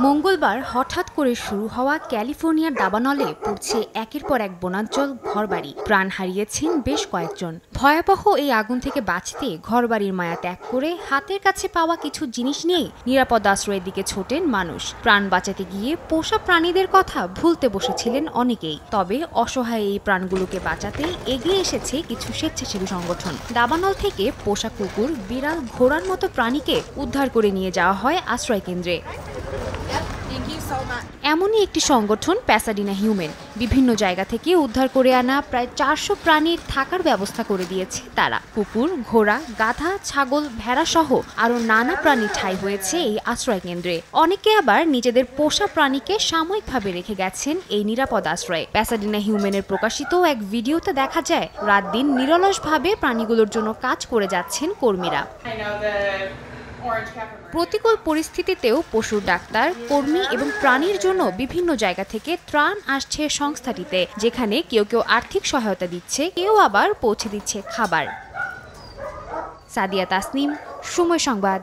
মঙ্গলবার হঠাৎ করে শুরু হওয়া ক্যালিফোর্নিয়ার দাবানলে পড়ছে একের পর এক বনাঞ্চল ঘরবাড়ি। প্রাণ হারিয়েছেন বেশ কয়েকজন। ভয়াবহ এই আগুন থেকে বাঁচতে ঘরবাড়ির মায়া ত্যাগ করে হাতের কাছে পাওয়া কিছু জিনিস নিয়ে নিরাপদ আশ্রয়ের দিকে ছোটেন মানুষ। প্রাণ বাঁচাতে গিয়ে পোষা প্রাণীদের কথা ভুলতে বসেছিলেন অনেকেই। তবে অসহায় এই প্রাণগুলোকে বাঁচাতে এগিয়ে এসেছে কিছু স্বেচ্ছাসেবী সংগঠন। দাবানল থেকে পোষা কুকুর, বিড়াল, ঘোড়ার মতো প্রাণীকে উদ্ধার করে নিয়ে যাওয়া হয় আশ্রয় কেন্দ্রে। এমনই একটি সংগঠন প্যাসাডিনা হিউম্যান। বিভিন্ন জায়গা থেকে উদ্ধার করে আনা প্রায় 400 প্রাণীর থাকার ব্যবস্থা করে দিয়েছে তারা। কুকুর, ঘোড়া, গাধা, ছাগল, ভেড়া সহ আরো নানা প্রাণী ঠাঁই হয়েছে এই আশ্রয় কেন্দ্রে। অনেকে আবার নিজেদের পোষা প্রাণীকে সাময়িকভাবে রেখে গেছেন এই নিরাপদ আশ্রয়ে। প্যাসাডিনা হিউম্যানের প্রকাশিত এক ভিডিওতে দেখা যায় রাত দিন নিরলসভাবে প্রাণীগুলোর জন্য কাজ করে যাচ্ছেন কর্মীরা। প্রতিকূল পরিস্থিতিতেও পশুর ডাক্তার, কর্মী এবং প্রাণীর জন্য বিভিন্ন জায়গা থেকে ত্রাণ আসছে সংস্থাটিতে, যেখানে কেউ কেউ আর্থিক সহায়তা দিচ্ছে, কেউ আবার পৌঁছে দিচ্ছে খাবার। সাদিয়া তাসনিম, সময় সংবাদ।